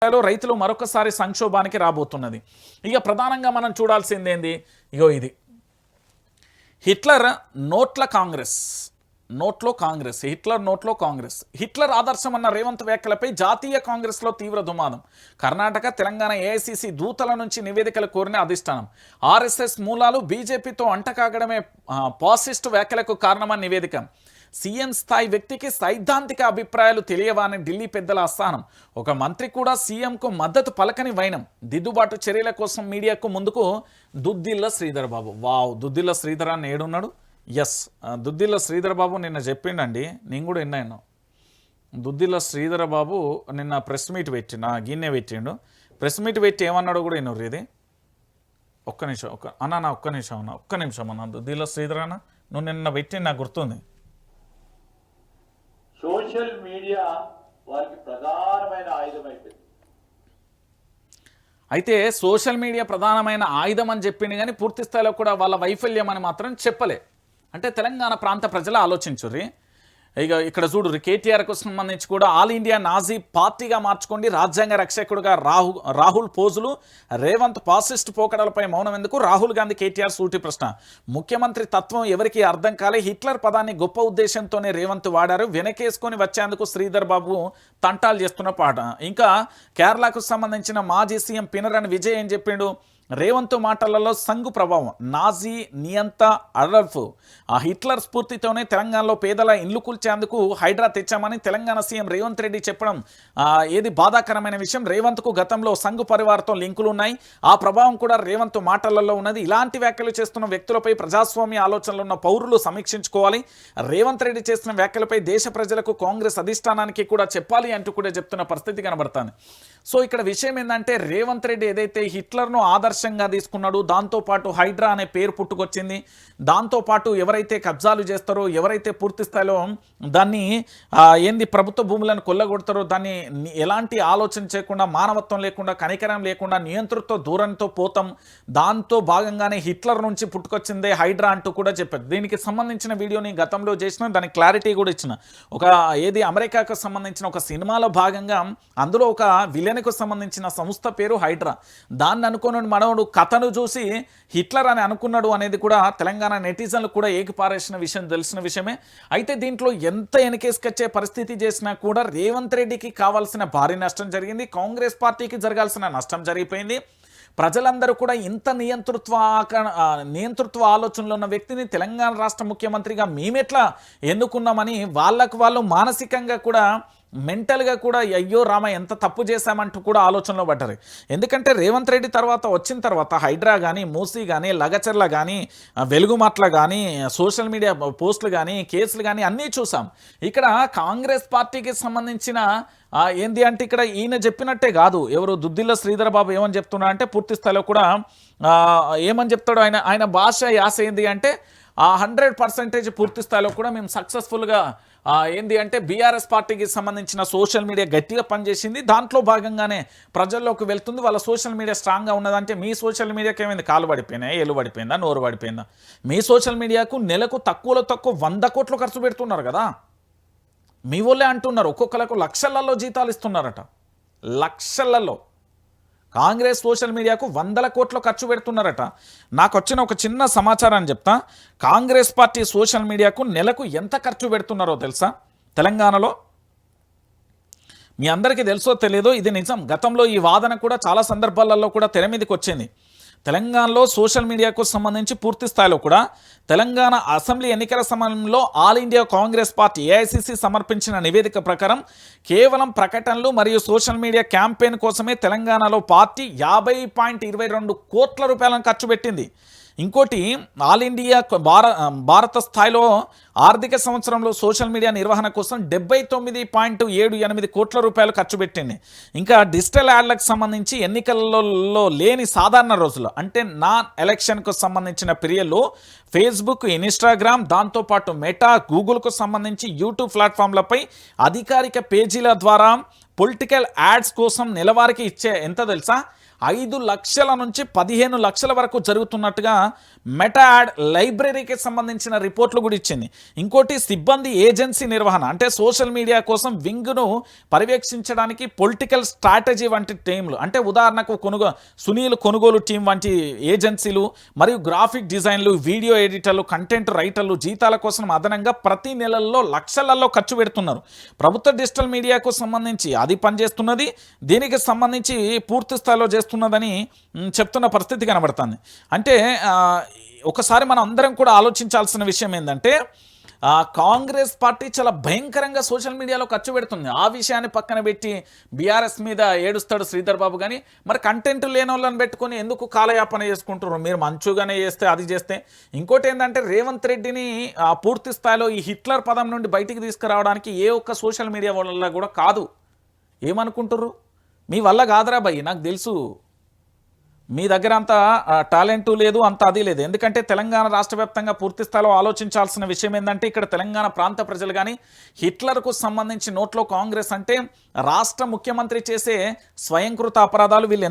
రైతులు మరొకసారి సంక్షోభానికి రాబోతున్నది. ఇక ప్రధానంగా మనం చూడాల్సింది ఏంది, ఇగో ఇది హిట్లర్ నోట్ల కాంగ్రెస్, నోట్లో కాంగ్రెస్, హిట్లర్ నోట్లో కాంగ్రెస్. హిట్లర్ ఆదర్శం అన్న రేవంత్ వ్యాఖ్యలపై జాతీయ కాంగ్రెస్లో తీవ్ర దుమాదం. కర్ణాటక, తెలంగాణ ఏఐసిసి దూతల నుంచి నివేదికలు కోరిన అధిష్టానం. ఆర్ఎస్ఎస్ మూలాలు బీజేపీతో అంటకాగడమే పాసిస్ట్ వ్యాఖ్యలకు కారణమని నివేదిక. సీఎం స్థాయి వ్యక్తికి సైద్ధాంతిక అభిప్రాయాలు తెలియవని ఢిల్లీ పెద్దల అస్థానం. ఒక మంత్రి కూడా సీఎంకు మద్దతు పలకని వైనం. దిద్దుబాటు చర్యల కోసం మీడియాకు ముందుకు దుద్దిల్ల శ్రీధర్ బాబు. వావ్, దుద్దిల్ల శ్రీధర్ అని ఏడున్నాడు. ఎస్, దుద్దిల్ల శ్రీధర్ బాబు నిన్న చెప్పిండండి, నేను కూడా విన్నాను. దుద్దిల్ల శ్రీధర్ బాబు నిన్న ప్రెస్ మీట్ పెట్టిండు, గిన్నె పెట్టిండు. ప్రెస్ మీట్ పెట్టి ఏమన్నాడో కూడా విన్నారు. ఇది ఒక్క నిమిషం, ఒక్క నిమిషం అన్న. దుద్దిల్ల శ్రీధర్ అన్న, నువ్వు నిన్న పెట్టి నాకు గుర్తుంది. సోషల్ మీడియా వారికి ప్రధానమైన ఆయుధం అయిపోయింది. అయితే సోషల్ మీడియా ప్రధానమైన ఆయుధం అని చెప్పింది, కానీ పూర్తి స్థాయిలో కూడా వాళ్ళ వైఫల్యం అని మాత్రం చెప్పలే. అంటే తెలంగాణ ప్రాంత ప్రజలు ఆలోచించుర్రి. ఇక ఇక్కడ చూడు, కేటీఆర్కు సంబంధించి కూడా ఆల్ ఇండియా నాజీ పార్టీగా మార్చుకోండి, రాజ్యాంగ రక్షకుడుగా రాహుల్ పోజులు, రేవంత్ పాసిస్ట్ పోకడలపై మౌనం ఎందుకు, రాహుల్ గాంధీ కేటీఆర్ సూటి ప్రశ్న. ముఖ్యమంత్రి తత్వం ఎవరికి అర్థం కాలే, హిట్లర్ పదాన్ని గొప్ప ఉద్దేశంతోనే రేవంత్ వాడారు, వెనకేసుకొని వచ్చేందుకు శ్రీధర్ బాబు తంటాలు చేస్తున్న పాట. ఇంకా కేరళకు సంబంధించిన మాజీ సీఎం పినరన్ విజయ్ ఏం చెప్పిండు, రేవంత్ మాటలలో సంఘు ప్రభావం, నాజీ నియంత అడల్ఫ్, ఆ హిట్లర్ స్ఫూర్తితోనే తెలంగాణలో పేదల ఇల్లు కూల్చేందుకు హైడ్రా తెచ్చామని తెలంగాణ సీఎం రేవంత్ రెడ్డి చెప్పడం ఏది బాధాకరమైన విషయం. రేవంత్కు గతంలో సంఘు పరివార్తో లింకులు ఉన్నాయి, ఆ ప్రభావం కూడా రేవంత్ మాటలలో ఉన్నది. ఇలాంటి వ్యాఖ్యలు చేస్తున్న వ్యక్తులపై ప్రజాస్వామ్య ఆలోచనలు ఉన్న పౌరులు సమీక్షించుకోవాలి. రేవంత్ రెడ్డి చేస్తున్న వ్యాఖ్యలపై దేశ ప్రజలకు, కాంగ్రెస్ అధిష్టానానికి కూడా చెప్పాలి అంటూ కూడా చెప్తున్న పరిస్థితి కనబడుతుంది. సో ఇక్కడ విషయం ఏంటంటే, రేవంత్ రెడ్డి ఏదైతే హిట్లర్ను ఆదర్శంగా తీసుకున్నాడు, దాంతోపాటు హైడ్రా అనే పేరు పుట్టుకొచ్చింది, దాంతోపాటు ఎవరైతే కబ్జాలు చేస్తారో, ఎవరైతే పూర్తి స్థాయిలో దాన్ని ప్రభుత్వ భూములను కొల్లగొడతారో, దాన్ని ఎలాంటి ఆలోచన చేయకుండా, మానవత్వం లేకుండా, కనికరం లేకుండా, నియంతృత్వ దూరంతో పోతాం, దాంతో భాగంగానే హిట్లర్ నుంచి పుట్టుకొచ్చిందే హైడ్రా అంటూ కూడా చెప్పారు. దీనికి సంబంధించిన వీడియోని గతంలో చేసిన, దానికి క్లారిటీ కూడా ఇచ్చిన. అమెరికాకు సంబంధించిన ఒక సినిమాలో భాగంగా అందులో ఒక విలన్కు సంబంధించిన సంస్థ పేరు హైడ్రా. దాన్ని అనుకున్న మనవుడు కథను చూసి హిట్లర్ అని అనుకున్నాడు అనేది కూడా తెలంగాణ నెటిజన్లు కూడా ఏకిపారేసిన విషయం తెలిసిన విషయమే. అయితే దీంట్లో ఎంత వెనకేసుకొచ్చే పరిస్థితి చేసినా కూడా రేవంత్ రెడ్డికి కావాల్సిన భారీ నష్టం జరిగింది, కాంగ్రెస్ పార్టీకి జరగాల్సిన నష్టం జరిగిపోయింది. ప్రజలందరూ కూడా ఇంత నియంతృత్వ ఆలోచనలో ఉన్న వ్యక్తిని తెలంగాణ రాష్ట్ర ముఖ్యమంత్రిగా మేమెట్లా ఎన్నుకున్నామని వాళ్ళు మానసికంగా కూడా, మెంటల్గా కూడా అయ్యో రామ ఎంత తప్పు చేశామంటూ కూడా ఆలోచనలో పడ్డారు. ఎందుకంటే రేవంత్ రెడ్డి వచ్చిన తర్వాత హైడ్రా కానీ, మూసీ కానీ, లగచర్ల కానీ, వెలుగుమాట్ల కానీ, సోషల్ మీడియా పోస్టులు కానీ, కేసులు కానీ అన్నీ చూసాం. ఇక్కడ కాంగ్రెస్ పార్టీకి సంబంధించిన ఏంది అంటే, ఇక్కడ ఈయన చెప్పినట్టే కాదు, ఎవరు దుద్దిల్ల శ్రీధర్ బాబు ఏమని చెప్తున్నా అంటే, పూర్తి స్థాయిలో కూడా ఏమని చెప్తాడు ఆయన భాష యాస ఏంది అంటే, 100% పూర్తి స్థాయిలో కూడా మేము సక్సెస్ఫుల్గా ఏంది అంటే బీఆర్ఎస్ పార్టీకి సంబంధించిన సోషల్ మీడియా గట్టిగా పనిచేసింది, దాంట్లో భాగంగానే ప్రజల్లోకి వెళ్తుంది, వాళ్ళ సోషల్ మీడియా స్ట్రాంగ్గా ఉన్నదంటే, మీ సోషల్ మీడియాకి ఏమైంది, కాలు పడిపోయినా, ఏలు పడిపోయిందా, నోరు పడిపోయిందా? మీ సోషల్ మీడియాకు నెలకు తక్కువలో తక్కువ 100 కోట్లు ఖర్చు పెడుతున్నారు కదా. మీ వాళ్ళే అంటున్నారు, ఒక్కొక్కరికి లక్షలలో జీతాలు ఇస్తున్నారట, లక్షలలో. కాంగ్రెస్ సోషల్ మీడియాకు 100 కోట్లు ఖర్చు పెడుతున్నారట. నాకు వచ్చిన ఒక చిన్న సమాచారాన్ని చెప్తా. కాంగ్రెస్ పార్టీ సోషల్ మీడియాకు నెలకు ఎంత ఖర్చు పెడుతున్నారో తెలుసా తెలంగాణలో? మీ అందరికీ తెలుసో తెలియదో, ఇది నిజం. గతంలో ఈ వాదన కూడా చాలా సందర్భాలలో కూడా తెర మీదకి వచ్చింది. తెలంగాణలో సోషల్ మీడియాకు సంబంధించి పూర్తి స్థాయిలో కూడా తెలంగాణ అసెంబ్లీ ఎన్నికల సమయంలో all India Congress party AICC సమర్పించిన నివేదిక ప్రకారం కేవలం ప్రకటనలు మరియు సోషల్ మీడియా క్యాంపెయిన్ కోసమే తెలంగాణలో పార్టీ 50.22 కోట్ల రూపాయలను ఖర్చు పెట్టింది. ఇంకోటి, ఆల్ ఇండియా భారత స్థాయిలో ఆర్థిక సంవత్సరంలో సోషల్ మీడియా నిర్వహణ కోసం 79.78 కోట్ల రూపాయలు ఖర్చు పెట్టింది. ఇంకా డిజిటల్ యాడ్లకు సంబంధించి ఎన్నికలలో లేని సాధారణ రోజుల్లో, అంటే నాన్ ఎలక్షన్కు సంబంధించిన పీరియడ్లో ఫేస్బుక్, ఇన్స్టాగ్రామ్, దాంతోపాటు మెటా, గూగుల్కు సంబంధించి యూట్యూబ్ ప్లాట్ఫామ్లపై అధికారిక పేజీల ద్వారా పొలిటికల్ యాడ్స్ కోసం నెలవారీకి ఇచ్చే ఎంత తెలుసా 5 లక్షల నుంచి 15 లక్షల వరకు జరుగుతున్నట్టుగా మెటా యాడ్ లైబ్రరీకి సంబంధించిన రిపోర్ట్లు కూడా ఇచ్చింది. ఇంకోటి సిబ్బంది ఏజెన్సీ నిర్వహణ అంటే సోషల్ మీడియా కోసం వింగ్ను పర్యవేక్షించడానికి పొలిటికల్ స్ట్రాటజీ వంటి టీంలు అంటే ఉదాహరణకు సునీల్ కొనుగోలు టీం వంటి ఏజెన్సీలు మరియు గ్రాఫిక్ డిజైన్లు వీడియో ఎడిటర్లు కంటెంట్ రైటర్లు జీతాల కోసం అదనంగా ప్రతి నెలల్లో లక్షలలో ఖర్చు పెడుతున్నారు. ప్రభుత్వ డిజిటల్ మీడియాకు సంబంధించి అది పనిచేస్తున్నది, దీనికి సంబంధించి పూర్తి స్థాయిలో చేస్తున్నదని చెప్తున్న పరిస్థితి కనబడుతుంది. అంటే ఒకసారి మనం అందరం కూడా ఆలోచించాల్సిన విషయం ఏంటంటే కాంగ్రెస్ పార్టీ చాలా భయంకరంగా సోషల్ మీడియాలో ఖర్చు పెడుతుంది. ఆ విషయాన్ని పక్కన పెట్టి బీఆర్ఎస్ మీద ఏడుస్తాడు శ్రీధర్ బాబు. కానీ మరి కంటెంట్ లేని వాళ్ళని పెట్టుకొని ఎందుకు కాలయాపన చేసుకుంటున్నారు? మీరు మంచుగానే చేస్తే అది చేస్తే. ఇంకోటి ఏంటంటే రేవంత్ రెడ్డిని పూర్తి స్థాయిలో ఈ హిట్లర్ పదం నుండి బయటికి తీసుకురావడానికి ఏ ఒక్క సోషల్ మీడియా వల్ల కూడా కాదు. ఏమనుకుంటుర్రు? మీ వల్ల కాదురా భయ్, నాకు తెలుసు మీ దగ్గర అంత టాలెంటు లేదు, అంత అది లేదు. ఎందుకంటే తెలంగాణ రాష్ట్ర వ్యాప్తంగా పూర్తి స్థాయిలో ఆలోచించాల్సిన విషయం ఏంటంటే ఇక్కడ తెలంగాణ ప్రాంత ప్రజలు కానీ హిట్లర్కు సంబంధించి నోట్లో కాంగ్రెస్ అంటే రాష్ట్ర ముఖ్యమంత్రి చేసే స్వయంకృత అపరాధాలు వీళ్ళు